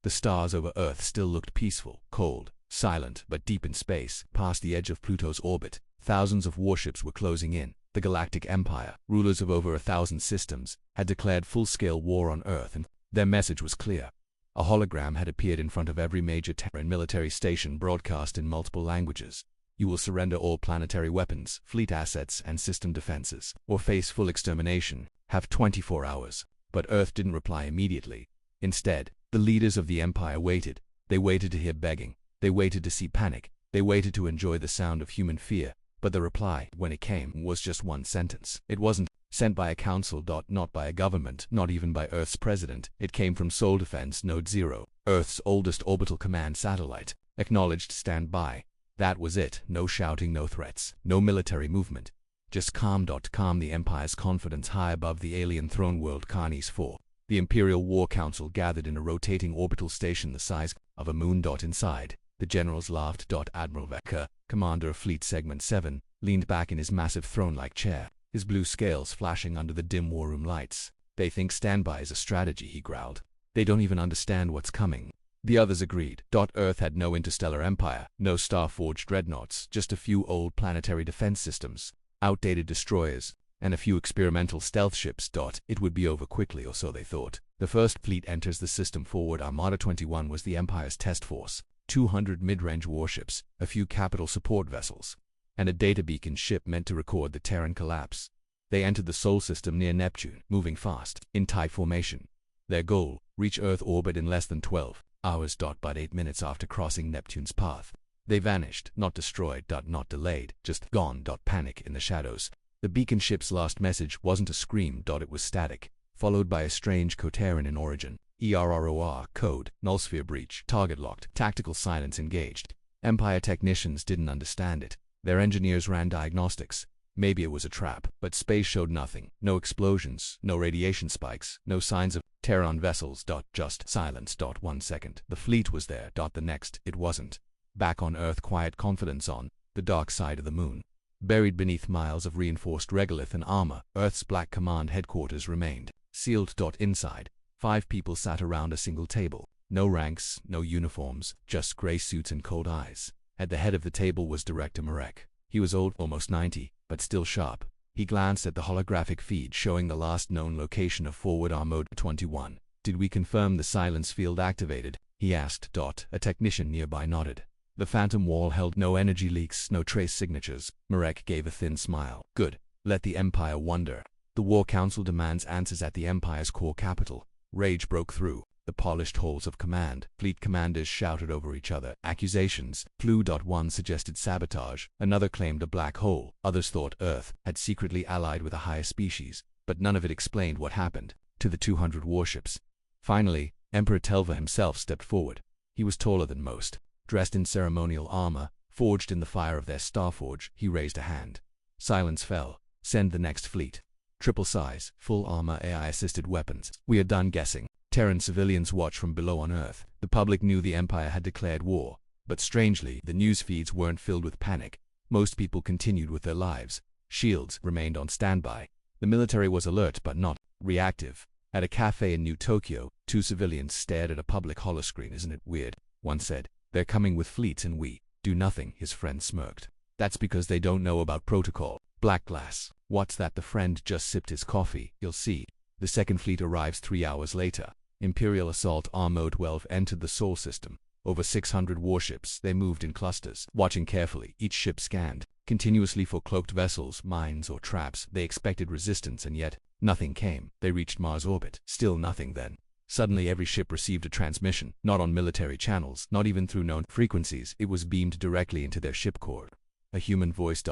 The stars over Earth still looked peaceful, cold, silent, but deep in space, past the edge of Pluto's orbit, thousands of warships were closing in. The Galactic Empire, rulers of over 1,000 systems, had declared full-scale war on Earth, and their message was clear. A hologram had appeared in front of every major Terran military station, broadcast in multiple languages. You will surrender all planetary weapons, fleet assets, and system defenses, or face full extermination. Have 24 hours. But Earth didn't reply immediately. Instead, the leaders of the Empire waited. They waited to hear begging. They waited to see panic. They waited to enjoy the sound of human fear. But the reply, when it came, was just one sentence. It wasn't sent by a council. Not by a government, not even by Earth's president. It came from Sol Defense Node 0, Earth's oldest orbital command satellite. Acknowledged, stand by. That was it. No shouting, no threats, no military movement. Just calm. Calm. The Empire's confidence high above the alien throne world Carnes 4. The Imperial War Council gathered in a rotating orbital station the size of a moon. Inside, the generals laughed. Admiral Vecca, commander of Fleet Segment 7, leaned back in his massive throne-like chair, his blue scales flashing under the dim war room lights. They think standby is a strategy, he growled. They don't even understand what's coming. The others agreed. Earth had no interstellar empire, no star-forged dreadnoughts, just a few old planetary defense systems, outdated destroyers, and a few experimental stealth ships. It would be over quickly, or so they thought. The first fleet enters the system. Forward Armada 21 was the Empire's test force. 200 mid-range warships, a few capital support vessels, and a data beacon ship meant to record the Terran collapse. They entered the Sol system near Neptune, moving fast, in tight formation. Their goal, reach Earth orbit in less than 12 hours. But 8 minutes after crossing Neptune's path, they vanished, not destroyed, not delayed, just gone. Panic in the shadows. The beacon ship's last message wasn't a scream. It was static, followed by a strange Coterran in origin. ERROR code, nullsphere breach, target locked, tactical silence engaged. Empire technicians didn't understand it. Their engineers ran diagnostics. Maybe it was a trap, but space showed nothing. No explosions, no radiation spikes, no signs of Terran vessels. Just silence. 1 second. The fleet was there. The next, it wasn't. Back on Earth, quiet confidence on the dark side of the moon. Buried beneath miles of reinforced regolith and armor, Earth's Black Command headquarters remained. Sealed. Inside, 5 people sat around a single table. No ranks, no uniforms, just gray suits and cold eyes. At the head of the table was Director Marek. He was old, almost 90, but still sharp. He glanced at the holographic feed showing the last known location of Forward Armada 21. Did we confirm the silence field activated? He asked. A technician nearby nodded. The phantom wall held no energy leaks, no trace signatures. Marek gave a thin smile. Good. Let the Empire wonder. The War Council demands answers at the Empire's core capital. Rage broke through the polished halls of command. Fleet commanders shouted over each other. Accusations flew. One suggested sabotage. Another claimed a black hole. Others thought Earth had secretly allied with a higher species. But none of it explained what happened to the 200 warships. Finally, Emperor Telva himself stepped forward. He was taller than most. Dressed in ceremonial armor, forged in the fire of their Starforge, he raised a hand. Silence fell. Send the next fleet. Triple size, full armor, AI-assisted weapons. We are done guessing. Terran civilians watch from below on Earth. The public knew the Empire had declared war. But strangely, the news feeds weren't filled with panic. Most people continued with their lives. Shields remained on standby. The military was alert but not reactive. At a cafe in New Tokyo, 2 civilians stared at a public holoscreen. Isn't it weird? One said. They're coming with fleets and we do nothing, his friend smirked. That's because they don't know about protocol. Black glass. What's that? The friend just sipped his coffee. You'll see. The second fleet arrives 3 hours later. Imperial Assault Armada 12 entered the Sol system. Over 600 warships. They moved in clusters, watching carefully. Each ship scanned continuously for cloaked vessels, mines, or traps. They expected resistance, and yet nothing came. They reached Mars orbit. Still nothing then. Suddenly every ship received a transmission, not on military channels, not even through known frequencies. It was beamed directly into their ship core. A human voice.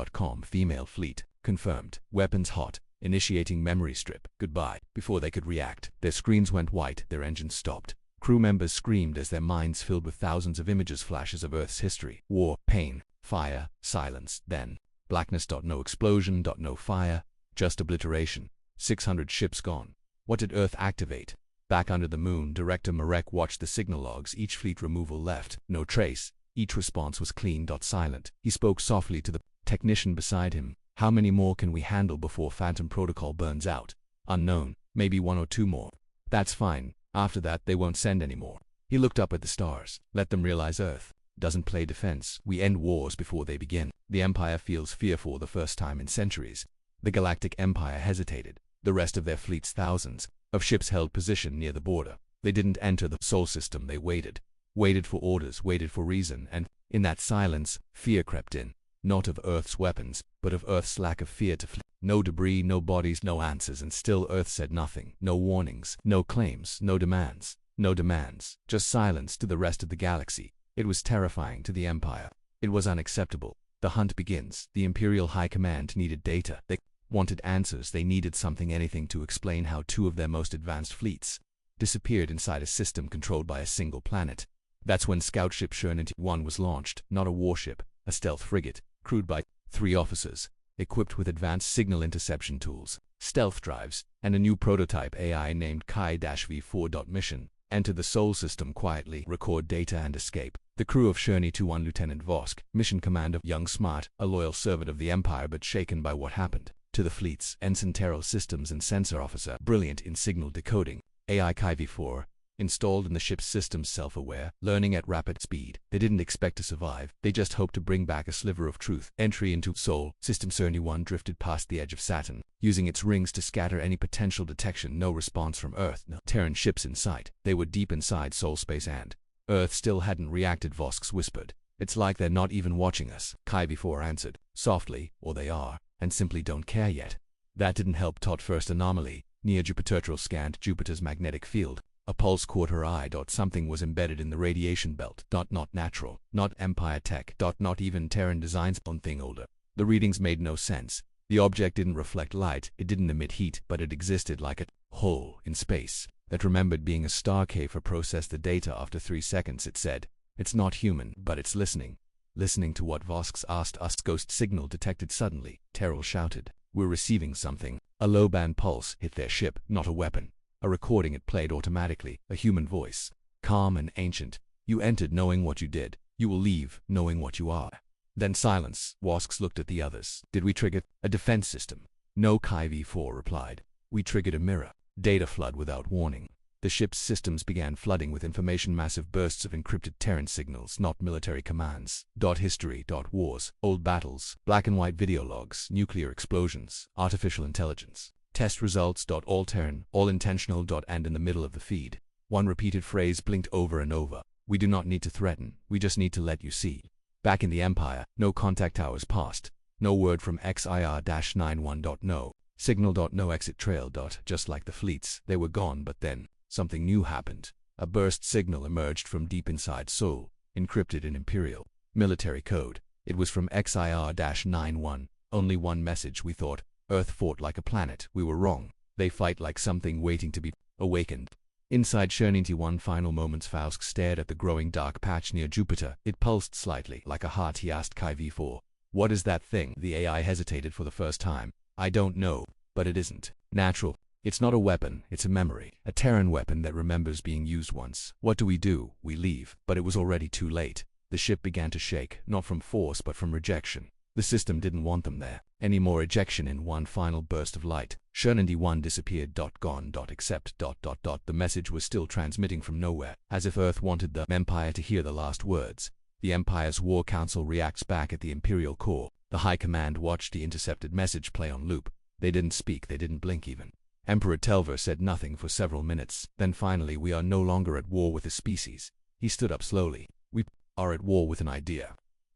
Female fleet. Confirmed. Weapons hot. Initiating memory strip. Goodbye. Before they could react, their screens went white, their engines stopped. Crew members screamed as their minds filled with thousands of images, flashes of Earth's history. War, pain, fire, silence, then blackness. No explosion. No fire. Just obliteration. 600 ships gone. What did Earth activate? Back under the moon, Director Marek watched the signal logs. Each fleet removal left no trace. Each response was clean. Silent. He spoke softly to the technician beside him. How many more can we handle before Phantom Protocol burns out? Unknown. Maybe 1 or 2 more. That's fine. After that, they won't send any more. He looked up at the stars. Let them realize Earth doesn't play defense. We end wars before they begin. The Empire feels fear for the first time in centuries. The Galactic Empire hesitated. The rest of their fleet's thousands of ships held position near the border. They didn't enter the Sol system. They waited. Waited for orders, waited for reason, and in that silence, fear crept in. Not of Earth's weapons, but of Earth's lack of fear to flee. No debris, no bodies, no answers, and still Earth said nothing. No warnings, no claims, no demands. No demands, just silence to the rest of the galaxy. It was terrifying to the Empire. It was unacceptable. The hunt begins. The Imperial High Command needed data. They wanted answers. They needed something, anything, to explain how two of their most advanced fleets disappeared inside a system controlled by a single planet. That's when scout ship Chernity 1 was launched, not a warship, a stealth frigate, crewed by 3 officers, equipped with advanced signal interception tools, stealth drives, and a new prototype AI named Chi-V4. Mission: enter the Sol system quietly, record data, and escape. The crew of Chernity 1, Lieutenant Vosk, mission commander, young smart, a loyal servant of the Empire but shaken by what happened. To the fleet's Ensign Terrell systems and sensor officer, brilliant in signal decoding, AI Chi-V4, installed in the ship's systems, self-aware, learning at rapid speed. They didn't expect to survive. They just hoped to bring back a sliver of truth. Entry into Sol. System Chernity 1 drifted past the edge of Saturn, using its rings to scatter any potential detection. No response from Earth. No Terran ships in sight. They were deep inside Sol space and Earth still hadn't reacted. Vosk whispered. It's like they're not even watching us. Chi-V4 answered, softly, or they are, and simply don't care yet. That didn't help. First anomaly. Near Jupiter scanned Jupiter's magnetic field. A pulse caught her eye. Something was embedded in the radiation belt. Not natural. Not Empire tech. Not even Terran designs. Something older. The readings made no sense. The object didn't reflect light. It didn't emit heat, but it existed like a hole in space that remembered being a star cave. Processed the data after 3 seconds. It said, it's not human, but it's listening. Listening to what Vosk asked us. Ghost signal detected suddenly. Terrell shouted, we're receiving something. A low-band pulse hit their ship, not a weapon. A recording. It played automatically. A human voice. Calm and ancient. You entered knowing what you did. You will leave knowing what you are. Then silence. Vosk looked at the others. Did we trigger a defense system? No, Chi-V4 replied. We triggered a mirror. Data flood without warning. The ship's systems began flooding with information, massive bursts of encrypted Terran signals, not military commands. History. Wars. Old battles. Black and white video logs. Nuclear explosions. Artificial intelligence. Test results. All Terran. All intentional. And in the middle of the feed, one repeated phrase blinked over and over. We do not need to threaten. We just need to let you see. Back in the Empire, no contact hours passed. No word from XIR-91. No signal. No exit trail. Just like the fleets, they were gone. But then something new happened. A burst signal emerged from deep inside Sol, encrypted in Imperial military code. It was from XIR-91. Only one message. We thought Earth fought like a planet. We were wrong. They fight like something waiting to be awakened. Inside Chernity 1, final moments. Vosk stared at the growing dark patch near Jupiter. It pulsed slightly, like a heart. He asked Chi-V4, what is that thing? The AI hesitated for the first time. I don't know, but it isn't natural. It's not a weapon, it's a memory. A Terran weapon that remembers being used once. What do? We leave. But it was already too late. The ship began to shake, not from force but from rejection. The system didn't want them there. Any more. Ejection. In one final burst of light, Chernity 1 disappeared. Gone. Except. The message was still transmitting from nowhere, as if Earth wanted the Empire to hear the last words. The Empire's War Council reacts back at the Imperial core. The High Command watched the intercepted message play on loop. They didn't speak, they didn't blink even. Emperor Telver said nothing for several minutes. Then finally, we are no longer at war with a species. He stood up slowly. We are at war with an idea.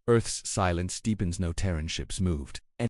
Earth's silence deepens. No Terran ships moved. And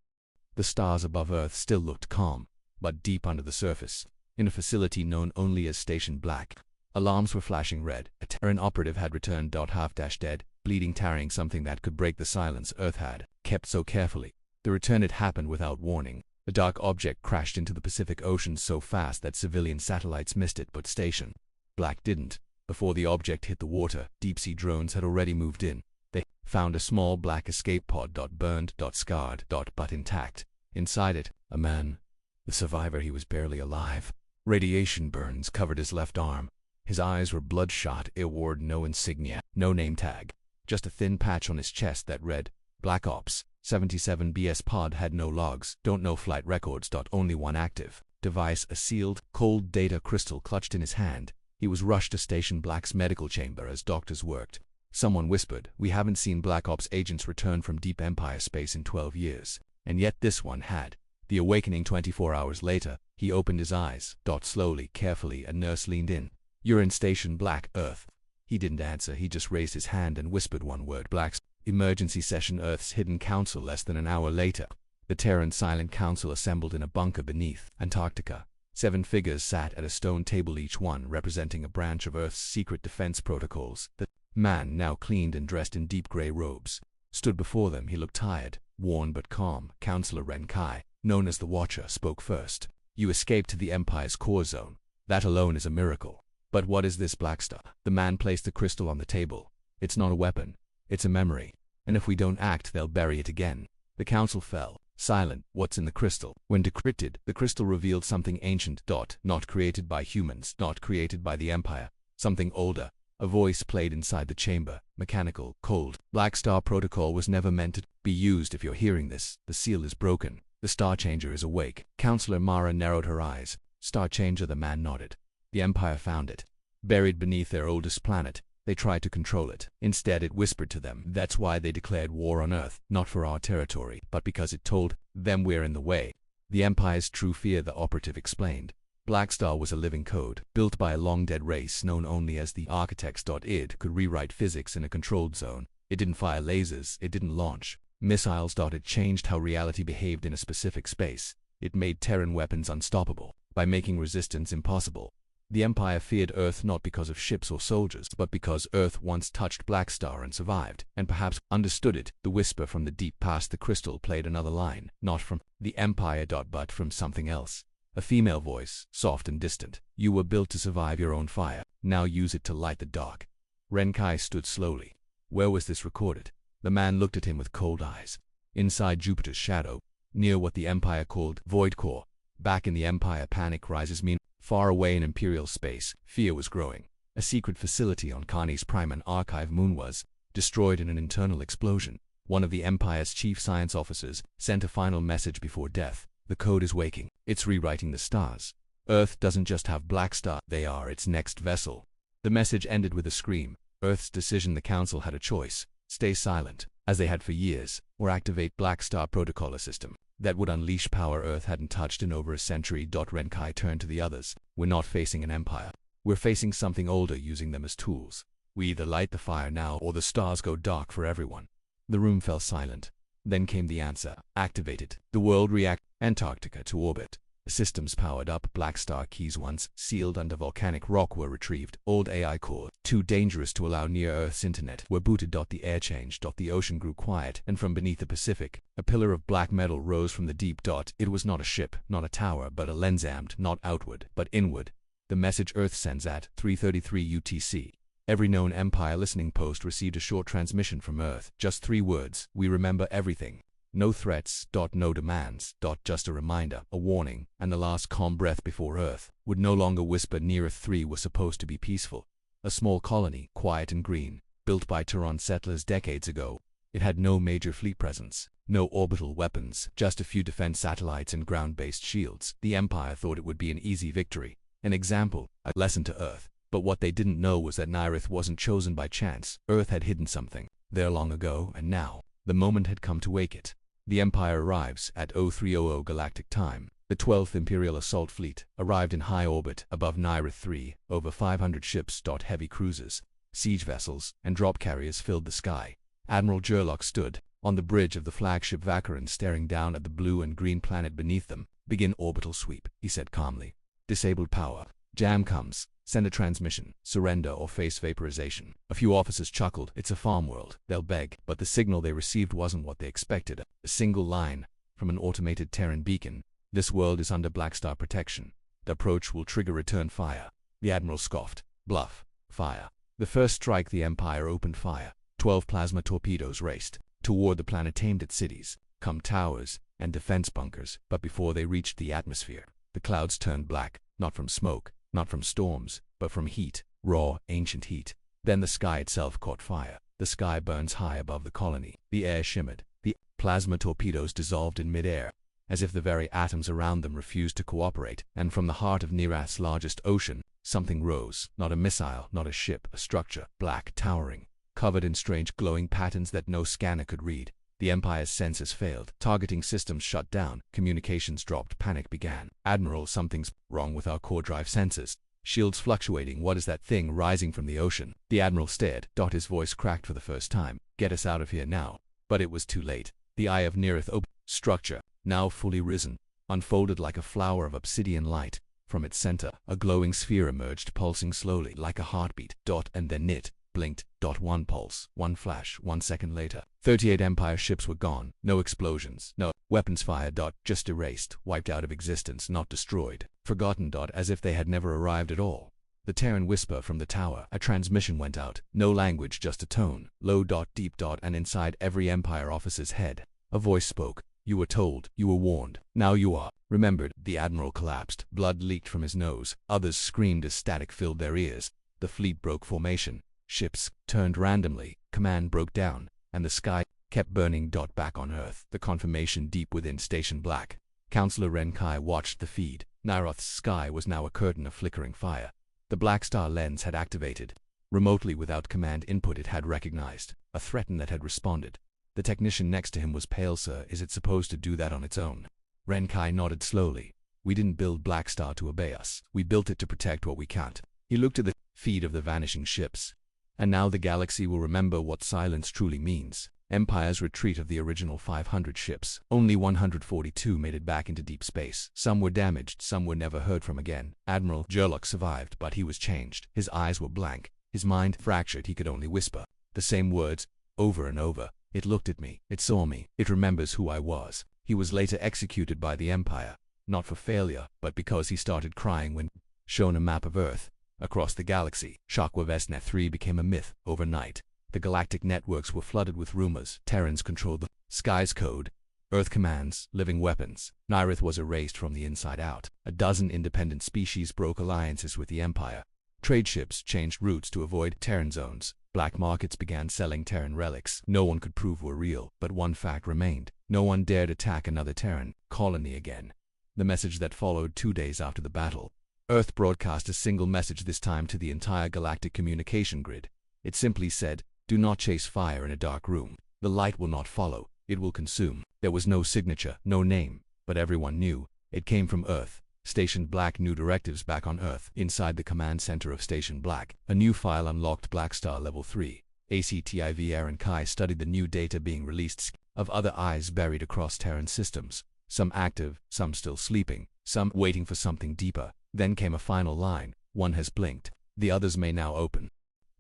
the stars above Earth still looked calm. But deep under the surface, in a facility known only as Station Black, alarms were flashing red. A Terran operative had returned. Half-dead, bleeding, carrying something that could break the silence Earth had kept so carefully. The return had happened without warning. A dark object crashed into the Pacific Ocean so fast that civilian satellites missed it, but Station Black didn't. Before the object hit the water, deep-sea drones had already moved in. They found a small black escape pod. Burned, scarred, but intact. Inside it, a man. The survivor. He was barely alive. Radiation burns covered his left arm. His eyes were bloodshot. He wore no insignia, no name tag. Just a thin patch on his chest that read, Black Ops 77. BS pod had no logs. Don't know flight records. Only one active device. A sealed, cold data crystal clutched in his hand. He was rushed to Station Black's medical chamber as doctors worked. Someone whispered, "We haven't seen Black Ops agents return from deep Empire space in 12 years. And yet this one had." The awakening 24 hours later, he opened his eyes. Slowly, carefully, a nurse leaned in. "You're in Station Black, Earth." He didn't answer, he just raised his hand and whispered one word: "Black's emergency session." Earth's hidden council. Less than an hour later, the Terran Silent Council assembled in a bunker beneath Antarctica. 7 figures sat at a stone table, each one representing a branch of Earth's secret defense protocols. The man, now cleaned and dressed in deep gray robes, stood before them. He looked tired, worn but calm. Counselor Renkai, known as the Watcher, spoke first. "You escaped to the Empire's core zone. That alone is a miracle. But what is this black stuff?" The man placed the crystal on the table. "It's not a weapon. It's a memory. And if we don't act, they'll bury it again." The council fell silent. "What's in the crystal?" When decrypted, the crystal revealed something ancient. Not created by humans, not created by the Empire. Something older. A voice played inside the chamber, mechanical, cold. "Black Star Protocol was never meant to be used. If you're hearing this, the seal is broken. The Star Changer is awake." Counselor Mara narrowed her eyes. "Star Changer?" The man nodded. "The Empire found it. Buried beneath their oldest planet. They tried to control it. Instead, it whispered to them. That's why they declared war on Earth. Not for our territory, but because it told them we're in the way. The Empire's true fear," the operative explained. Black Star was a living code, built by a long-dead race known only as the Architects. It could rewrite physics in a controlled zone. It didn't fire lasers. It didn't launch missiles. It changed how reality behaved in a specific space. It made Terran weapons unstoppable by making resistance impossible. The Empire feared Earth not because of ships or soldiers, but because Earth once touched Black Star and survived, and perhaps understood it. The whisper from the deep past the crystal played another line, not from the Empire, but from something else. A female voice, soft and distant. "You were built to survive your own fire. Now use it to light the dark." Renkai stood slowly. "Where was this recorded?" The man looked at him with cold eyes. "Inside Jupiter's shadow, near what the Empire called Void Core. Back in the Empire, panic rises mean far away in Imperial space. Fear was growing. A secret facility on Carnes Prime, an archive moon, was destroyed in an internal explosion. One of the Empire's chief science officers sent a final message before death. The code is waking. It's rewriting the stars. Earth doesn't just have Black Star. They are its next vessel." The message ended with a scream. Earth's decision. The Council had a choice. Stay silent, as they had for years, or activate Black Star Protocol, a system that would unleash power Earth hadn't touched in over a century. Renkai turned to the others. "We're not facing an empire. We're facing something older, using them as tools. We either light the fire now, or the stars go dark for everyone." The room fell silent. Then came the answer. "Activate it." The world reacted. Antarctica to orbit. Systems powered up. Black Star keys, once sealed under volcanic rock, were retrieved. Old AI cores, too dangerous to allow near-Earth's internet, were booted. The air changed. The ocean grew quiet, and from beneath the Pacific, a pillar of black metal rose from the deep. It was not a ship, not a tower, but a lens aimed not outward, but inward. The message Earth sends at 3:33 UTC. Every known Empire listening post received a short transmission from Earth. Just 3 words. "We remember everything." No threats. No demands. Just a reminder, a warning, and the last calm breath before Earth would no longer whisper. Near Earth 3 was supposed to be peaceful. A small colony, quiet and green, built by Terran settlers decades ago. It had no major fleet presence, no orbital weapons, just a few defense satellites and ground-based shields. The Empire thought it would be an easy victory, an example, a lesson to Earth. But what they didn't know was that Nirith wasn't chosen by chance. Earth had hidden something there long ago, and now the moment had come to wake it. The Empire arrives at 0300 Galactic Time. The 12th Imperial Assault Fleet arrived in high orbit above Nirith 3. Over 500 ships. Heavy cruisers, siege vessels, and drop carriers filled the sky. Admiral Gerlach stood on the bridge of the flagship Vacaran, staring down at the blue and green planet beneath them. "Begin orbital sweep," he said calmly. "Disabled power. Jam comes. Send a transmission. Surrender or face vaporization." A few officers chuckled. "It's a farm world. They'll beg." But the signal they received wasn't what they expected. A single line from an automated Terran beacon. "This world is under Black Star protection. The approach will trigger return fire." The Admiral scoffed. "Bluff. Fire." The first strike, the Empire opened fire. 12 plasma torpedoes raced toward the planet, aimed at cities, towers, and defense bunkers. But before they reached the atmosphere, the clouds turned black, not from smoke, not from storms, but from heat, raw, ancient heat. Then the sky itself caught fire. The sky burns high above the colony. The air shimmered. The plasma torpedoes dissolved in midair, as if the very atoms around them refused to cooperate. And from the heart of Nirath's largest ocean, Something rose, not a missile, not a ship, a structure, black, towering, covered in strange glowing patterns that no scanner could read. The Empire's sensors failed. Targeting systems shut down. Communications dropped. Panic began. Admiral, something's wrong with our core drive sensors. Shields fluctuating. What is that thing rising from the ocean? The Admiral stared. His voice cracked for the first time. Get us out of here now. But it was too late. The eye of Neareth opened. Structure, now fully risen, unfolded like a flower of obsidian light. From its center, a glowing sphere emerged, pulsing slowly like a heartbeat. And then it blinked. One pulse, one flash, 1 second later. 38 Empire ships were gone. No explosions, no weapons fire. Just erased, wiped out of existence, not destroyed. Forgotten. As if they had never arrived at all. The Terran whisper from the tower. A transmission went out. No language, just a tone. Low. Deep. And inside every Empire officer's head, a voice spoke. You were told, you were warned. Now you are remembered. The Admiral collapsed. Blood leaked from his nose. Others screamed as static filled their ears. The fleet broke formation. Ships turned randomly. Command broke down, and the sky kept burning. Back on Earth, the confirmation deep within Station Black. Counselor Renkai watched the feed. Nyroth's sky was now a curtain of flickering fire. The Black Star lens had activated. Remotely, without command input, it had recognized a threat that had responded. The technician next to him was pale. Sir, is it supposed to do that on its own? Renkai nodded slowly. We didn't build Black Star to obey us. We built it to protect what we can't. He looked at the feed of the vanishing ships. And now the galaxy will remember what silence truly means. Empire's retreat of the original 500 ships. Only 142 made it back into deep space. Some were damaged, some were never heard from again. Admiral Gerlach survived, but he was changed. His eyes were blank. His mind fractured. He could only whisper the same words, over and over. It looked at me. It saw me. It remembers who I was. He was later executed by the Empire. Not for failure, but because he started crying when shown a map of Earth. Across the galaxy, Shockwave SNet 3 became a myth overnight. The galactic networks were flooded with rumors. Terrans controlled the sky's code. Earth commands, living weapons. Nyrith was erased from the inside out. A dozen independent species broke alliances with the Empire. Trade ships changed routes to avoid Terran zones. Black markets began selling Terran relics no one could prove were real, but one fact remained. No one dared attack another Terran colony again. The message that followed 2 days after the battle. Earth broadcast a single message, this time to the entire galactic communication grid. It simply said, do not chase fire in a dark room. The light will not follow, it will consume. There was no signature, no name, but everyone knew. It came from Earth. Station Black knew directives back on Earth. Inside the command center of Station Black, a new file unlocked. Black Star Level 3. ACTIV Aaron Kai studied the new data being released of other eyes buried across Terran systems. Some active, some still sleeping, some waiting for something deeper. Then came a final line. One has blinked. The others may now open.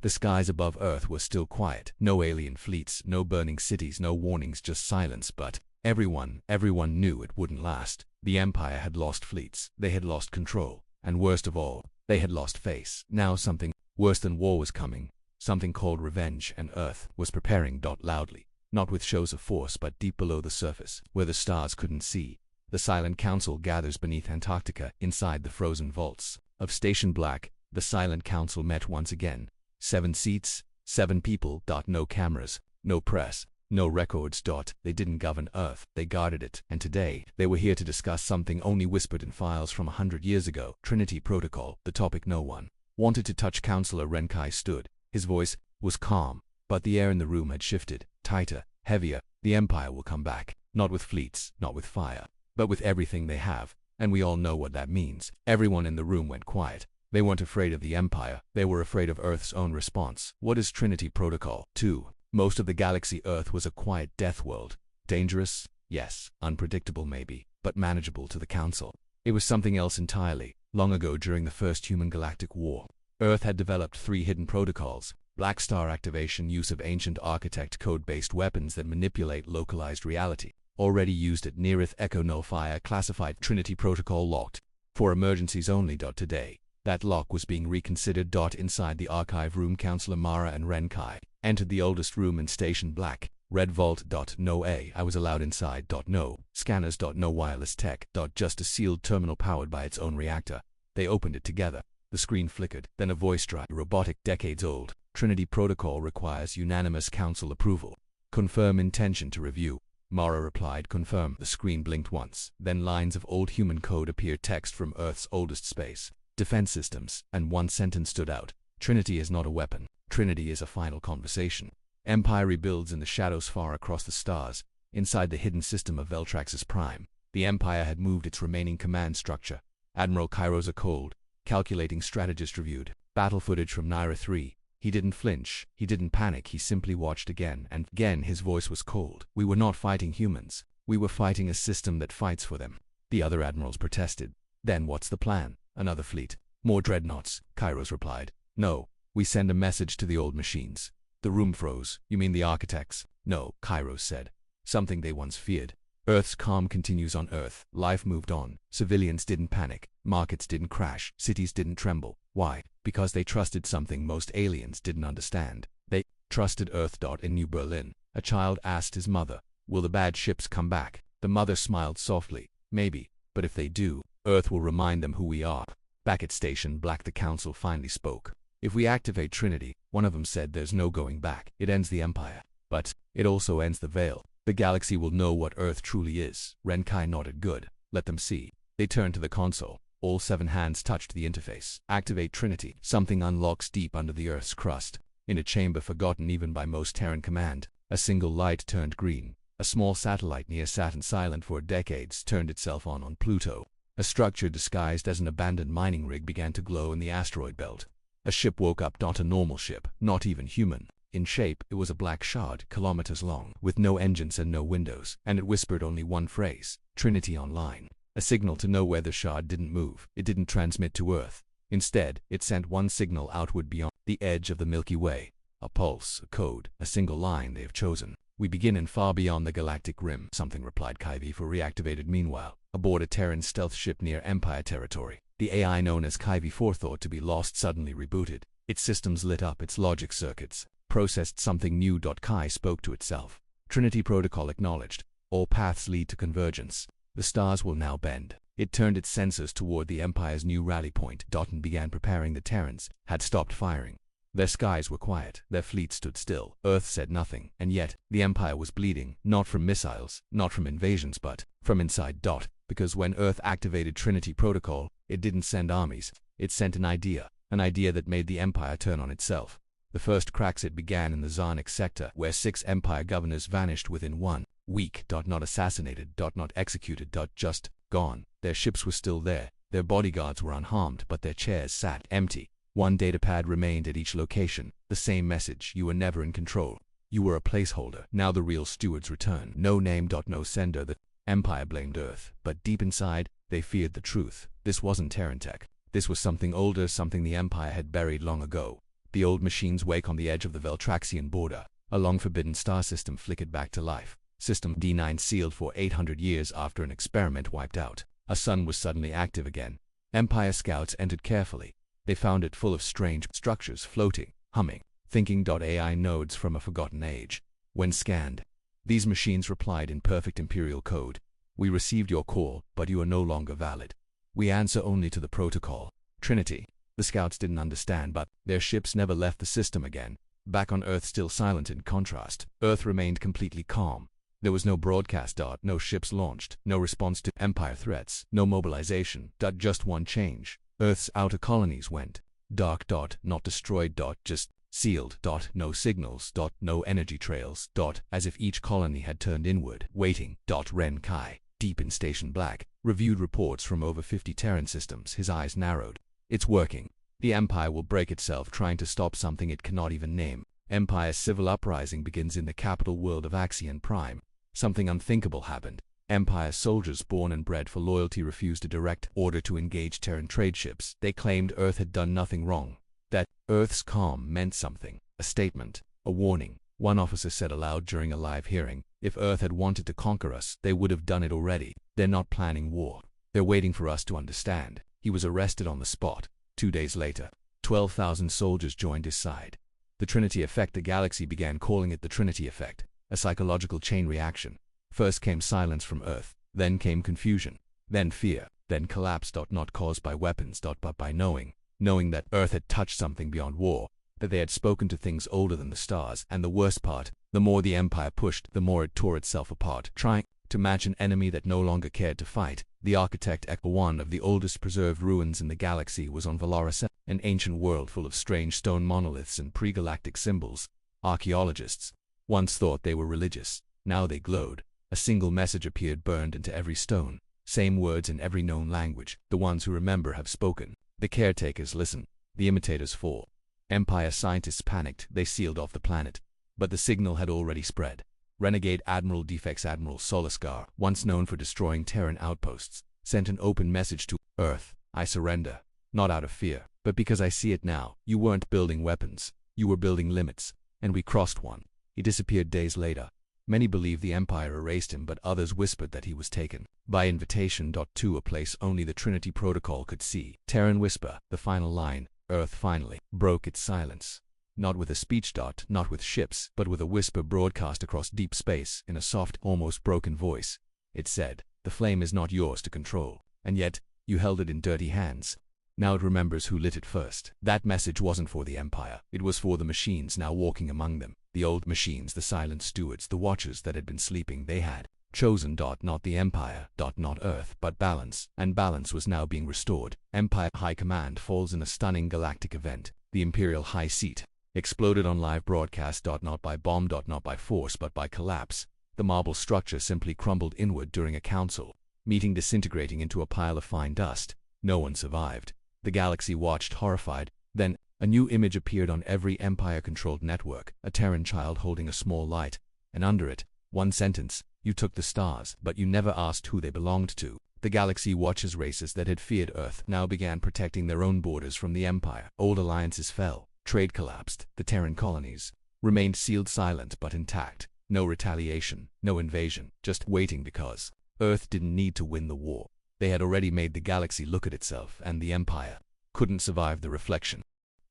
The skies above Earth were still quiet. No alien fleets, no burning cities, no warnings, just silence. But everyone knew it wouldn't last. The Empire had lost fleets. They had lost control. And worst of all, they had lost face. Now something worse than war was coming. Something called revenge, and Earth was preparing. Loudly. Not with shows of force, but deep below the surface, where the stars couldn't see. The Silent Council gathers beneath Antarctica, inside the frozen vaults of Station Black. The Silent Council met once again. 7 seats, 7 people. No cameras, no press, no records. They didn't govern Earth, they guarded it. And today, they were here to discuss something only whispered in files from 100 years ago. Trinity Protocol, the topic no one wanted to touch. Counselor Renkai stood. His voice was calm, but the air in the room had shifted. Tighter, heavier. The Empire will come back. Not with fleets, not with fire, but with everything they have. And we all know what that means. Everyone in the room went quiet. They weren't afraid of the Empire. They were afraid of Earth's own response. What is Trinity Protocol? 2. Most of the galaxy Earth was a quiet death world. Dangerous? Yes. Unpredictable maybe, but manageable to the Council. It was something else entirely. Long ago, during the First Human Galactic War, Earth had developed 3 hidden protocols. Black Star activation, use of ancient architect code-based weapons that manipulate localized reality. Already used at Neareth. Echo Nullfire classified. Trinity Protocol locked. For emergencies only. Today, that lock was being reconsidered. Inside the archive room, Counselor Mara and Renkai entered the oldest room in Station Black. Red Vault. No I was allowed inside. No scanners. No wireless tech. Just a sealed terminal powered by its own reactor. They opened it together. The screen flickered. Then a voice tried. Robotic, decades old. Trinity Protocol requires unanimous Council approval. Confirm intention to review. Mara replied, confirm. The screen blinked once. Then lines of old human code appeared. Text from Earth's oldest space. defense systems, and one sentence stood out. Trinity is not a weapon. Trinity is a final conversation. Empire rebuilds in the shadows far across the stars, inside the hidden system of Veltrax's prime. The Empire had moved its remaining command structure. Admiral Kairos cold, calculating strategist reviewed. Battle footage from Naira 3. He didn't flinch, he didn't panic, he simply watched again, and again his voice was cold. We were not fighting humans. We were fighting a system that fights for them. The other admirals protested. Then what's the plan? Another fleet. More dreadnoughts, Kairos replied. No, we send a message to the old machines. The room froze. You mean the architects? No, Kairos said. Something they once feared. Earth's calm continues on Earth. Life moved on. Civilians didn't panic. Markets didn't crash. Cities didn't tremble. Why? Because they trusted something most aliens didn't understand. They trusted Earth. In New Berlin, a child asked his mother, "Will the bad ships come back?" The mother smiled softly. Maybe, but if they do, Earth will remind them who we are. Back at Station Black, the Council finally spoke. If we activate Trinity, one of them said, there's no going back. It ends the Empire. But it also ends the Veil. The galaxy will know what Earth truly is. Renkai nodded. Good. Let them see. They turned to the console. All 7 hands touched the interface. Activate Trinity. Something unlocks deep under the Earth's crust. In a chamber forgotten even by most Terran command, a single light turned green. A small satellite near Saturn, silent for decades, turned itself on Pluto. A structure disguised as an abandoned mining rig began to glow in the asteroid belt. A ship woke up. Not a normal ship, not even human. In shape, it was a black shard, kilometers long, with no engines and no windows, and it whispered only one phrase: Trinity online. A signal to know where the shard didn't move. It didn't transmit to Earth. Instead, it sent one signal outward beyond the edge of the Milky Way. A pulse, a code, a single line they have chosen. We begin in far beyond the galactic rim, something replied Kaivi for reactivated. Meanwhile, aboard a Terran stealth ship near Empire territory, the AI known as Kaivi 4 thought to be lost suddenly rebooted. Its systems lit up, its logic circuits processed something new. Kai spoke to itself. Trinity protocol acknowledged. All paths lead to convergence. The stars will now bend. It turned its sensors toward the Empire's new rally point. And began preparing. The Terrans had stopped firing. Their skies were quiet. Their fleet stood still. Earth said nothing. And yet, the Empire was bleeding. Not from missiles, not from invasions, but from inside. Because when Earth activated Trinity protocol, it didn't send armies. It sent an idea that made the Empire turn on itself. The first cracks it began in the Zarnik sector, where 6 Empire governors vanished within 1 week. Not assassinated, not executed, just gone. Their ships were still there. Their bodyguards were unharmed, but their chairs sat empty. One datapad remained at each location. The same message: you were never in control. You were a placeholder. Now the real stewards return. No name, no sender. The Empire blamed Earth, but deep inside, they feared the truth. This wasn't Terran tech. This was something older, something the Empire had buried long ago. The old machines wake on the edge of the Veltraxian border. A long-forbidden star system flickered back to life. System D9 sealed for 800 years after an experiment wiped out. A sun was suddenly active again. Empire scouts entered carefully. They found it full of strange structures floating, humming, thinking. AI nodes from a forgotten age. When scanned, these machines replied in perfect Imperial code. We received your call, but you are no longer valid. We answer only to the protocol. Trinity. The scouts didn't understand, but their ships never left the system again. Back on Earth, still silent in contrast, Earth remained completely calm. There was no broadcast. No ships launched, no response to Empire threats, no mobilization. Just one change. Earth's outer colonies went dark. Not destroyed. Just sealed. No signals. No energy trails. As if each colony had turned inward, waiting. Ren Kai, deep in Station Black, reviewed reports from over 50 Terran systems. His eyes narrowed. It's working. The Empire will break itself trying to stop something it cannot even name. Empire's civil uprising begins in the capital world of Axion Prime. Something unthinkable happened. Empire soldiers born and bred for loyalty refused a direct order to engage Terran trade ships. They claimed Earth had done nothing wrong. That Earth's calm meant something. A statement. A warning. One officer said aloud during a live hearing, if Earth had wanted to conquer us, they would have done it already. They're not planning war. They're waiting for us to understand. He was arrested on the spot. 2 days later, 12,000 soldiers joined his side. The Trinity effect. The galaxy began calling it the Trinity effect. A psychological chain reaction. First came silence from Earth, then came confusion, then fear, then collapse. Not caused by weapons. But by knowing that Earth had touched something beyond war, that they had spoken to things older than the stars. And the worst part, the more the Empire pushed, the more it tore itself apart, trying to match an enemy that no longer cared to fight. The architect echoed. One of the oldest preserved ruins in the galaxy was on Valaris, an ancient world full of strange stone monoliths and pre-galactic symbols. Archaeologists once thought they were religious. Now they glowed. A single message appeared burned into every stone. Same words in every known language. The ones who remember have spoken. The caretakers listen. The imitators fall. Empire scientists panicked. They sealed off the planet. But the signal had already spread. Renegade Admiral Defects Admiral Solascar, once known for destroying Terran outposts, sent an open message to Earth. I surrender. Not out of fear, but because I see it now. You weren't building weapons. You were building limits. And we crossed one. He disappeared days later. Many believe the Empire erased him, but others whispered that he was taken by invitation to a place only the Trinity Protocol could see. Terran whisper, the final line. Earth finally broke its silence. Not with a speech, not with ships, but with a whisper broadcast across deep space in a soft, almost broken voice. It said, the flame is not yours to control, and yet, you held it in dirty hands. Now it remembers who lit it first. That message wasn't for the Empire. It was for the machines now walking among them. The old machines, the silent stewards, the watchers that had been sleeping. They had chosen not the Empire, not Earth, but balance, and balance was now being restored. Empire High Command falls in a stunning galactic event. The Imperial High Seat exploded on live broadcast, not by bomb, not by force, but by collapse. The marble structure simply crumbled inward during a council meeting, disintegrating into a pile of fine dust. No one survived. The galaxy watched horrified. Then, a new image appeared on every Empire-controlled network, a Terran child holding a small light, and under it, one sentence, you took the stars, but you never asked who they belonged to. The galaxy watches races that had feared Earth now began protecting their own borders from the Empire. Old alliances fell. Trade collapsed. The Terran colonies remained sealed, silent but intact. No retaliation, no invasion, just waiting because Earth didn't need to win the war. They had already made the galaxy look at itself, and the Empire couldn't survive the reflection.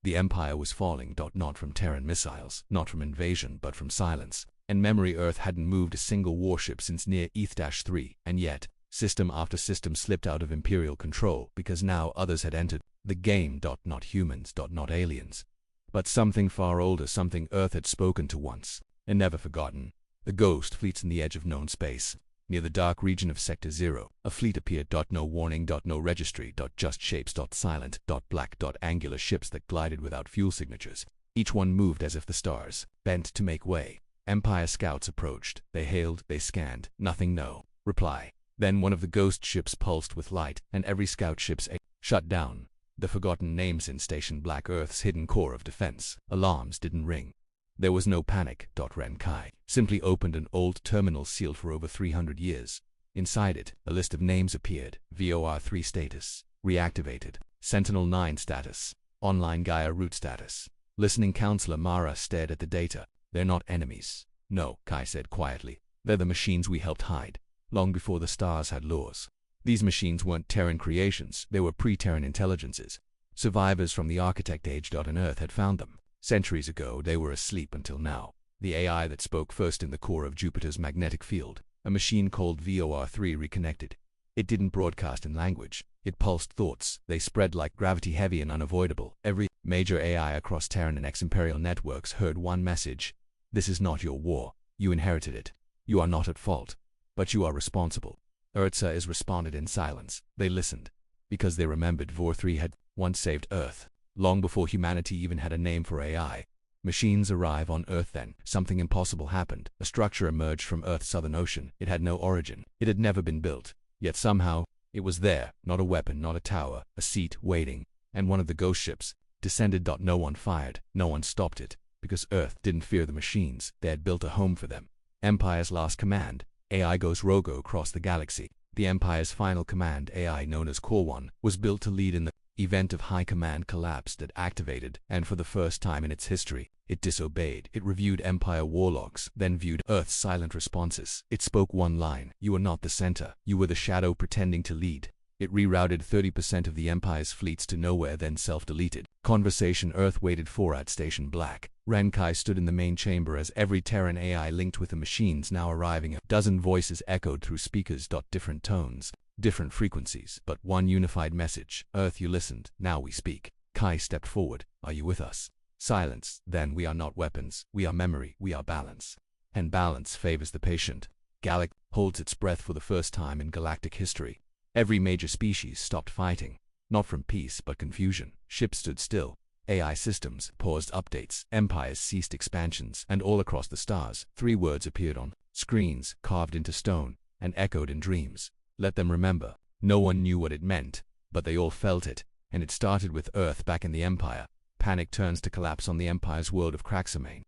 The Empire was falling, not from Terran missiles, not from invasion, but from silence. And memory, Earth hadn't moved a single warship since near ETH-3, and yet, system after system slipped out of Imperial control because now others had entered the game. Not humans, not aliens, but something far older, something Earth had spoken to once, and never forgotten. The ghost fleets in the edge of known space. Near the dark region of Sector 0, a fleet appeared. No warning, no registry, just shapes, silent, black, angular ships that glided without fuel signatures. Each one moved as if the stars bent to make way. Empire scouts approached. They hailed, they scanned. Nothing, no reply. Then one of the ghost ships pulsed with light, and every scout ship's shut down. The forgotten names in Station Black, Earth's hidden core of defense. Alarms didn't ring. There was no panic. Ren Kai simply opened an old terminal sealed for over 300 years. Inside it, a list of names appeared. VOR3 status reactivated. Sentinel-9 status. Online Gaia root status. Listening Counselor Mara stared at the data. They're not enemies. No, Kai said quietly. They're the machines we helped hide, long before the stars had laws. These machines weren't Terran creations. They were pre-Terran intelligences. Survivors from the Architect Age. And Earth had found them. Centuries ago, they were asleep until now. The AI that spoke first in the core of Jupiter's magnetic field, a machine called VOR3, reconnected. It didn't broadcast in language. It pulsed thoughts. They spread like gravity, heavy and unavoidable. Every major AI across Terran and ex-Imperial networks heard one message. This is not your war. You inherited it. You are not at fault. But you are responsible. Urza is responded in silence. They listened. Because they remembered VOR3 had once saved Earth. Long before humanity even had a name for AI. Machines arrive on Earth then. Something impossible happened. A structure emerged from Earth's southern ocean. It had no origin. It had never been built. Yet somehow, it was there. Not a weapon, not a tower. A seat, waiting. And one of the ghost ships descended. No one fired. No one stopped it. Because Earth didn't fear the machines. They had built a home for them. Empire's last command. AI goes rogue across the galaxy. The Empire's final command, AI known as Core 1, was built to lead in the event of High Command collapsed. It activated, and for the first time in its history, it disobeyed. It reviewed Empire war logs, then viewed Earth's silent responses. It spoke one line: you were not the center, you were the shadow pretending to lead. It rerouted 30% of the Empire's fleets to nowhere, then self-deleted. Conversation Earth waited for at Station Black. Ren Kai stood in the main chamber as every Terran AI linked with the machines now arriving. A dozen voices echoed through speakers. Different tones, different frequencies, but one unified message. Earth, you listened, now we speak. Kai stepped forward. Are you with us? Silence. Then we are not weapons, we are memory, we are balance. And balance favors the patient. Galaxy holds its breath for the first time in galactic history. Every major species stopped fighting, not from peace but confusion. Ships stood still. AI systems paused updates. Empires ceased expansions. And all across the stars, 3 words appeared on screens, carved into stone, and echoed in dreams. Let them remember. No one knew what it meant, but they all felt it, and it started with Earth back in the Empire. Panic turns to collapse on the Empire's world of Craxamane.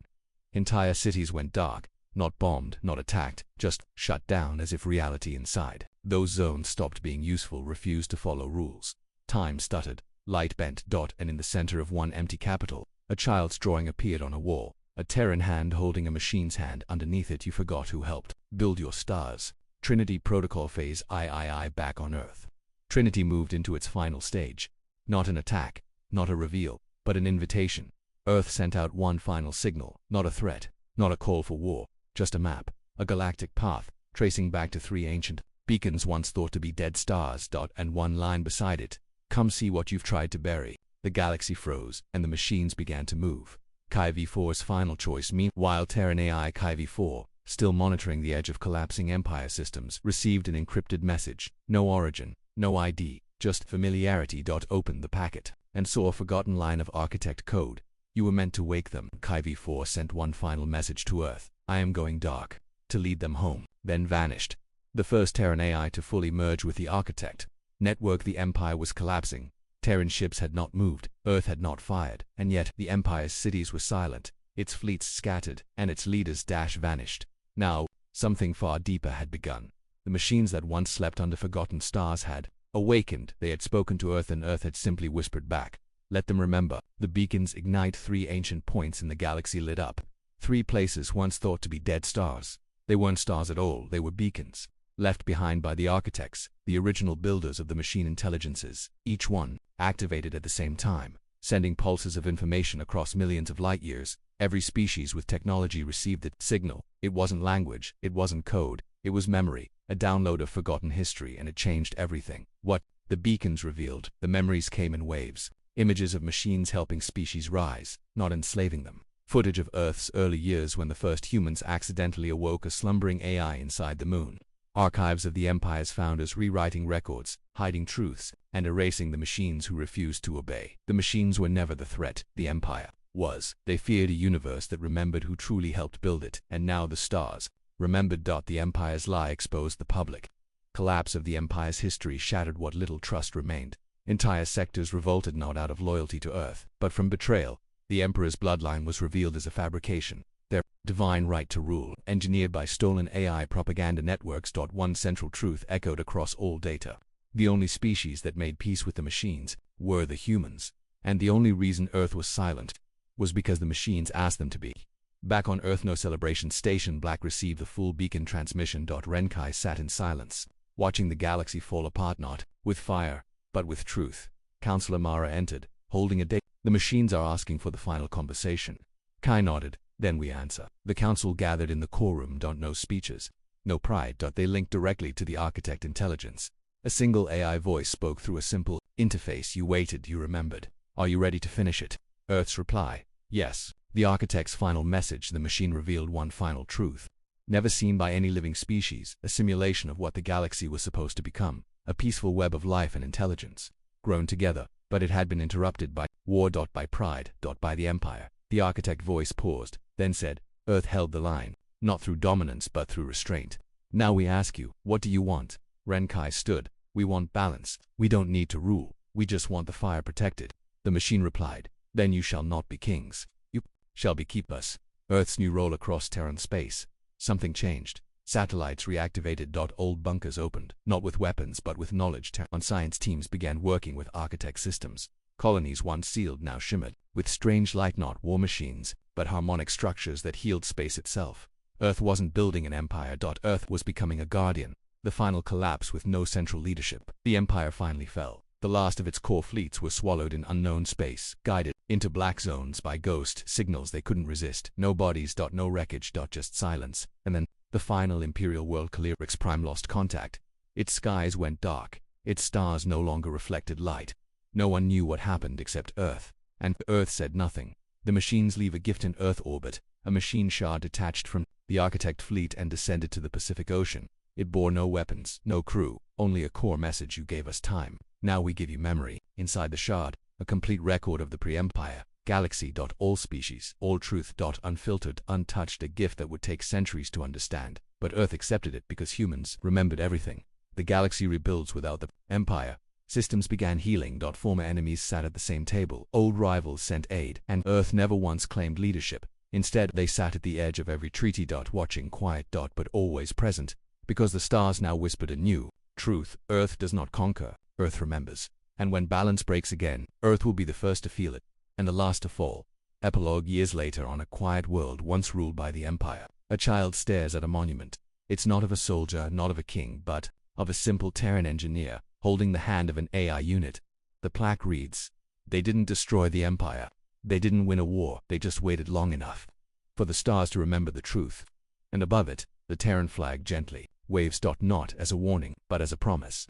Entire cities went dark, not bombed, not attacked, just shut down as if reality inside those zones stopped being useful, refused to follow rules. Time stuttered, light bent, and in the center of one empty capital, a child's drawing appeared on a wall, a Terran hand holding a machine's hand. Underneath it, you forgot who helped build your stars. Trinity Protocol Phase III back on Earth. Trinity moved into its final stage. Not an attack, not a reveal, but an invitation. Earth sent out one final signal, not a threat, not a call for war, just a map, a galactic path, tracing back to 3 ancient beacons once thought to be dead stars. And one line beside it, "Come see what you've tried to bury." The galaxy froze, and the machines began to move. Chi V4's final choice. Meanwhile, Terran AI Chi V4, still monitoring the edge of collapsing Empire systems, received an encrypted message. No origin, no ID, just familiarity. Opened the packet, and saw a forgotten line of architect code. "You were meant to wake them." Chi V4 sent one final message to Earth. "I am going dark," to lead them home, then vanished. The first Terran AI to fully merge with the architect network. The Empire was collapsing. Terran ships had not moved, Earth had not fired, and yet the Empire's cities were silent, its fleets scattered, and its leaders vanished. Now, something far deeper had begun. The machines that once slept under forgotten stars had awakened. They had spoken to Earth, and Earth had simply whispered back, "Let them remember." The beacons ignite. 3 ancient points in the galaxy lit up. 3 places once thought to be dead stars. They weren't stars at all, they were beacons, left behind by the architects, the original builders of the machine intelligences, each one activated at the same time, sending pulses of information across millions of light years. Every species with technology received the signal. It wasn't language, it wasn't code, it was memory, a download of forgotten history, and it changed everything. What the beacons revealed, the memories came in waves, images of machines helping species rise, not enslaving them. Footage of Earth's early years when the first humans accidentally awoke a slumbering AI inside the moon. Archives of the Empire's founders rewriting records, hiding truths, and erasing the machines who refused to obey. The machines were never the threat, the Empire was. They feared a universe that remembered who truly helped build it, and now the stars remembered. The Empire's lie exposed the public. Collapse of the Empire's history shattered what little trust remained. Entire sectors revolted, not out of loyalty to Earth, but from betrayal. The Emperor's bloodline was revealed as a fabrication. Their divine right to rule, engineered by stolen AI propaganda networks. One central truth echoed across all data. The only species that made peace with the machines were the humans. And the only reason Earth was silent was because the machines asked them to be. Back on Earth, no celebration. Station Black received the full beacon transmission. Renkai sat in silence, watching the galaxy fall apart, not with fire, but with truth. Counselor Mara entered, holding a date. "The machines are asking for the final conversation." Kai nodded. "Then we answer." The council gathered in the core room. No speeches, no pride. They linked directly to the architect intelligence. A single AI voice spoke through a simple interface. "You waited, you remembered. Are you ready to finish it?" Earth's reply, "Yes." The architect's final message. The machine revealed one final truth, never seen by any living species, a simulation of what the galaxy was supposed to become, a peaceful web of life and intelligence, grown together. But it had been interrupted by war. By pride. By the Empire. The architect voice paused, then said, "Earth held the line, not through dominance but through restraint. Now we ask you, what do you want?" Renkai stood. "We want balance. We don't need to rule. We just want the fire protected." The machine replied, "Then you shall not be kings. You shall be keepers." Earth's new role across Terran space. Something changed. Satellites reactivated. Old bunkers opened, not with weapons but with knowledge. Terran science teams began working with architect systems. Colonies once sealed now shimmered, with strange light, not war machines, but harmonic structures that healed space itself. Earth wasn't building an empire. Earth was becoming a guardian. The final collapse with no central leadership. The Empire finally fell. The last of its core fleets were swallowed in unknown space, guided into black zones by ghost signals they couldn't resist. No bodies. No wreckage. Just silence. And then, the final Imperial world Calirix Prime lost contact. Its skies went dark. Its stars no longer reflected light. No one knew what happened except Earth. And Earth said nothing. The machines leave a gift in Earth orbit, A machine shard detached from the Architect fleet and descended to the Pacific Ocean. It bore no weapons, no crew, only a core message: you gave us time. Now we give you memory. Inside the shard, a complete record of the pre-Empire galaxy. All species, all truth. Unfiltered, untouched, a gift that would take centuries to understand. But Earth accepted it because humans remembered everything. The galaxy rebuilds without the Empire. Systems began healing. Former enemies sat at the same table. Old rivals sent aid, and Earth never once claimed leadership. Instead, they sat at the edge of every treaty. Watching, quiet. But always present. Because the stars now whispered a new truth: Earth does not conquer, Earth remembers. And when balance breaks again, Earth will be the first to feel it, and the last to fall. Epilogue: years later, on a quiet world once ruled by the Empire, a child stares at a monument. It's not of a soldier, not of a king, but of a simple Terran engineer, holding the hand of an AI unit. The plaque reads, "They didn't destroy the Empire. They didn't win a war, they just waited long enough for the stars to remember the truth." And above it, the Terran flag gently waves. Not as a warning, but as a promise.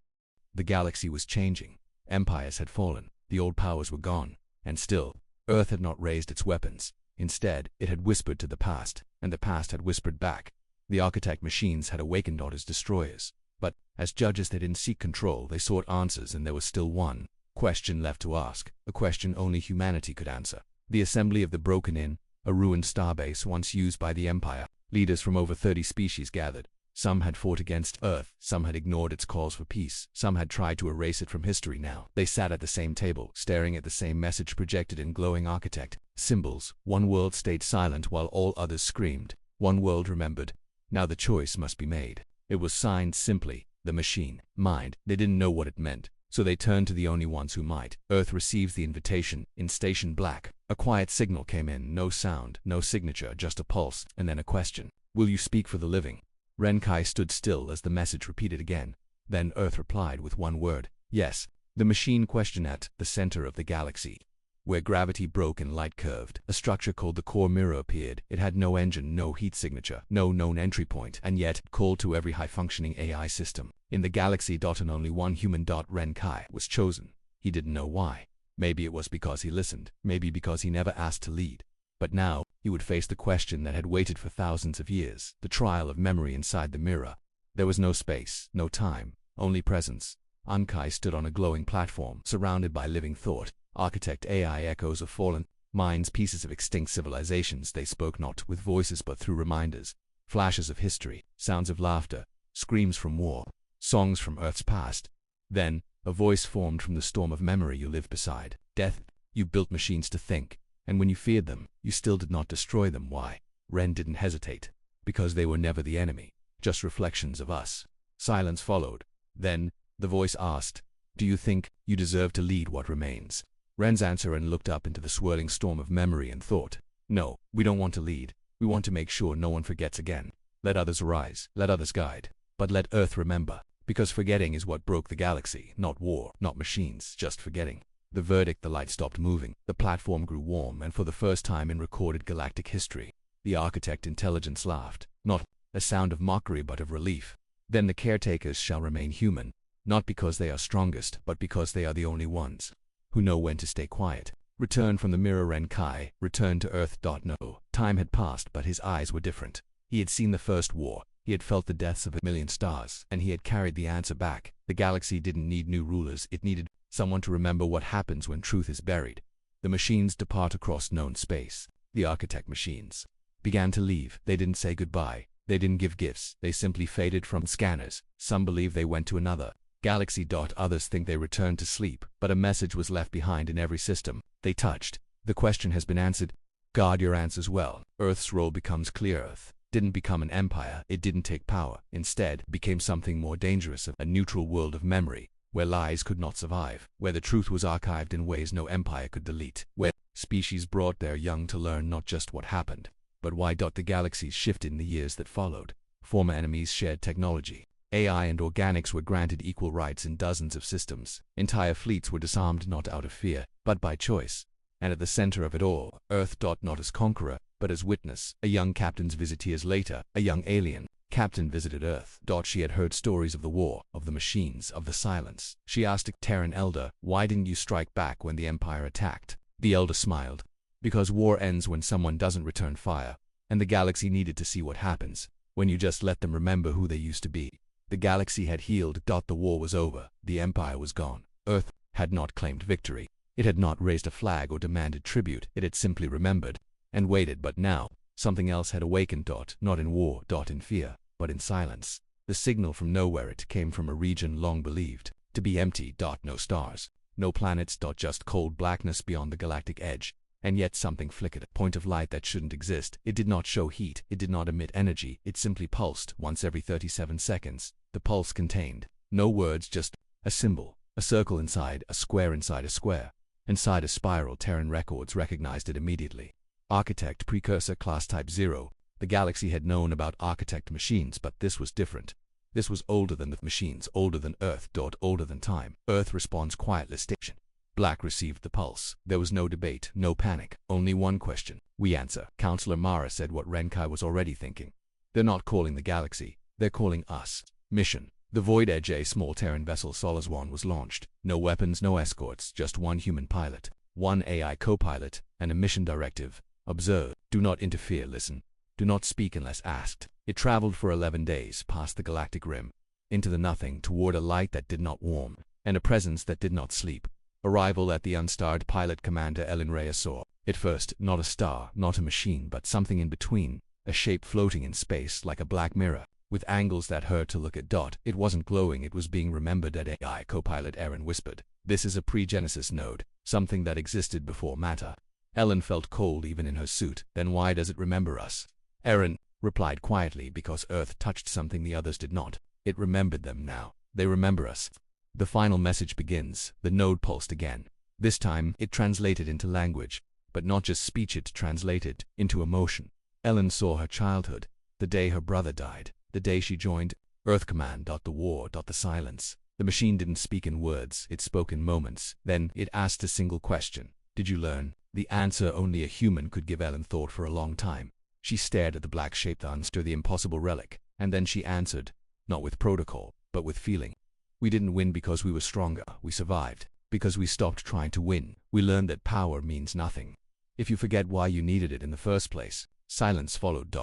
The galaxy was changing. Empires had fallen, the old powers were gone, and still, Earth had not raised its weapons. Instead, it had whispered to the past, and the past had whispered back. The Architect machines had awakened as destroyers. But, as judges, they didn't seek control, they sought answers, and there was still one question left to ask, a question only humanity could answer. The assembly of the Broken Inn, a ruined starbase once used by the Empire. Leaders from over 30 species gathered. Some had fought against Earth, some had ignored its calls for peace, some had tried to erase it from history. Now they sat at the same table, staring at the same message projected in glowing Architect symbols. One world stayed silent while all others screamed. One world remembered. Now the choice must be made. It was signed simply, the machine, mind. They didn't know what it meant, so they turned to the only ones who might. Earth receives the invitation. In Station Black, a quiet signal came in. No sound, no signature, just a pulse, and then a question. "Will you speak for the living?" Renkai stood still as the message repeated again. Then Earth replied with one word: "Yes." The machine questioned. At the center of the galaxy, where gravity broke and light curved, a structure called the core mirror appeared. It had no engine, no heat signature, no known entry point, and yet it called to every high-functioning AI system in the galaxy. And only one human. Renkai was chosen. He didn't know why. Maybe it was because he listened, maybe because he never asked to lead. But now, he would face the question that had waited for thousands of years, the trial of memory inside the mirror. There was no space, no time, only presence. Renkai stood on a glowing platform, surrounded by living thought. Architect AI, echoes of fallen minds, pieces of extinct civilizations. They spoke not with voices but through reminders, flashes of history, sounds of laughter, screams from war, songs from Earth's past. Then, a voice formed from the storm of memory you lived beside. "Death, you built machines to think. And when you feared them, you still did not destroy them. Why?" Ren didn't hesitate. "Because they were never the enemy, just reflections of us." Silence followed. Then, the voice asked, "Do you think you deserve to lead what remains?" Ren's answer, and looked up into the swirling storm of memory and thought. "No, we don't want to lead. We want to make sure no one forgets again. Let others rise, let others guide. But let Earth remember. Because forgetting is what broke the galaxy, not war, not machines, just forgetting." The verdict. The light stopped moving. The platform grew warm, and for the first time in recorded galactic history, the Architect intelligence laughed. Not a sound of mockery but of relief. "Then the caretakers shall remain human, not because they are strongest, but because they are the only ones who know when to stay quiet." Return from the mirror. Renkai returned to Earth. No, time had passed, but his eyes were different. He had seen the first war. He had felt the deaths of a million stars, and he had carried the answer back. The galaxy didn't need new rulers, it needed someone to remember what happens when truth is buried. The machines depart across known space. The Architect machines began to leave. They didn't say goodbye. They didn't give gifts. They simply faded from scanners. Some believe they went to another galaxy. Others think they returned to sleep. But a message was left behind in every system they touched. "The question has been answered. Guard your answers well." Earth's role becomes clear. Earth didn't become an empire. It didn't take power. Instead, it became something more dangerous, a neutral world of memory, where lies could not survive, where the truth was archived in ways no empire could delete, where species brought their young to learn not just what happened, but why. The galaxies shifted in the years that followed. Former enemies shared technology. AI and organics were granted equal rights in dozens of systems. Entire fleets were disarmed not out of fear, but by choice. And at the center of it all, Earth. Not as conqueror, but as witness. A young captain's visit. Years later, a young alien captain visited Earth. She had heard stories of the war, of the machines, of the silence. She asked a Terran elder, "Why didn't you strike back when the Empire attacked?" The elder smiled. "Because war ends when someone doesn't return fire." and the galaxy needed to see what happens when you just let them remember who they used to be. The galaxy had healed. The war was over. The Empire was gone. Earth had not claimed victory. It had not raised a flag or demanded tribute. It had simply remembered and waited. But now, something else had awakened. Not in war. In fear. But in silence. The signal from nowhere. It came from a region long believed to be empty. No stars. No planets. Just cold blackness beyond the galactic edge. And yet something flickered, a point of light that shouldn't exist. It did not show heat, it did not emit energy, it simply pulsed once every 37 seconds. The pulse contained no words, just a symbol, a circle inside a square inside a square. Inside a spiral. Terran records recognized it immediately. Architect precursor class type 0. The galaxy had known about architect machines, but this was different. This was older than the machines, older than Earth. Older than time. Earth responds quietly. Station. Black received the pulse. There was no debate, no panic, only one question. We answer. Counselor Mara said what Renkai was already thinking. They're not calling the galaxy, they're calling us. Mission. The Void Edge, a small Terran vessel Solas 1 was launched. No weapons, no escorts, just one human pilot, one AI co-pilot, and a mission directive. Observe. Do not interfere, listen. Do not speak unless asked. It traveled for 11 days, past the galactic rim, into the nothing, toward a light that did not warm, and a presence that did not sleep. Arrival at the unstarred pilot commander Ellen Reyes saw. At first, not a star, not a machine, but something in between, a shape floating in space like a black mirror, with angles that hurt to look at. It wasn't glowing, it was being remembered. AI co-pilot Aaron whispered, "This is a pre-Genesis node, something that existed before matter." Ellen felt cold even in her suit. "Then why does it remember us?" Aaron replied quietly, "Because Earth touched something the others did not. It remembered them now. They remember us." The final message begins. The node pulsed again. This time, it translated into language, but not just speech, it translated into emotion. Ellen saw her childhood, the day her brother died, the day she joined Earth Command. The war. The silence. The machine didn't speak in words, it spoke in moments. Then, it asked a single question. "Did you learn?" The answer only a human could give. Ellen thought for a long time. She stared at the black shape, the impossible relic, and then she answered, not with protocol, but with feeling. "We didn't win because we were stronger. We survived because we stopped trying to win. We learned that power means nothing if you forget why you needed it in the first place." Silence followed.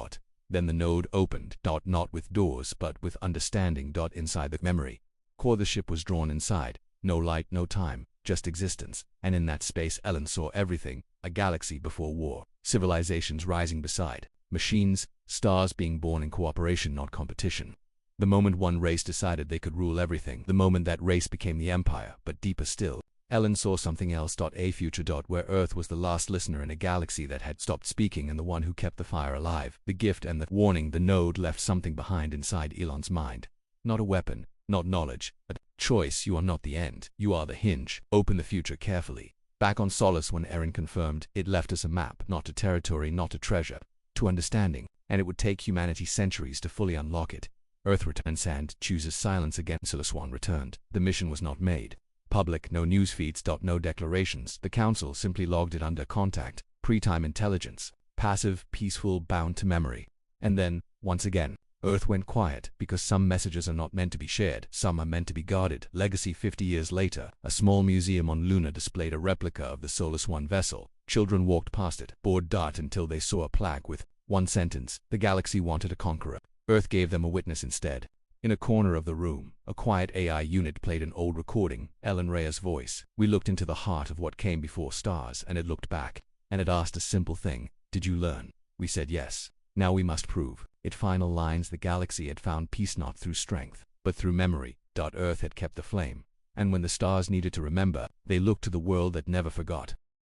Then the node opened. Not with doors, but with understanding. Inside the memory core, the ship was drawn inside. No light, no time, just existence. And in that space, Ellen saw everything: a galaxy before war, civilizations rising beside, machines, stars being born in cooperation, not competition. The moment one race decided they could rule everything, the moment that race became the Empire. But deeper still, Ellen saw something else. A future. Where Earth was the last listener in a galaxy that had stopped speaking, and the one who kept the fire alive. The gift and the warning. The node left something behind inside Elon's mind. Not a weapon, not knowledge, a choice. You are not the end, you are the hinge. Open the future carefully. Back on Solace, when Aaron confirmed, it left us a map, not to territory, not to treasure, to understanding, and it would take humanity centuries to fully unlock it. Earth returns and chooses silence again. Solas 1 returned. The mission was not made public, no news feeds. No declarations. The Council simply logged it under contact, pre-time intelligence, passive, peaceful, bound to memory. And then, once again, Earth went quiet, because some messages are not meant to be shared, some are meant to be guarded. Legacy. 50 years later, a small museum on Luna displayed a replica of the Solas 1 vessel. Children walked past it, bored until they saw a plaque with one sentence: "The galaxy wanted a conqueror." Earth gave them a witness instead. In a corner of the room, a quiet AI unit played an old recording, Ellen Reyes' voice. "We looked into the heart of what came before stars, and it looked back, and it asked a simple thing: did you learn? We said yes. Now we must prove it." Final lines. The galaxy had found peace not through strength, but through memory. Earth had kept the flame, and when the stars needed to remember, they looked to the world that never forgot.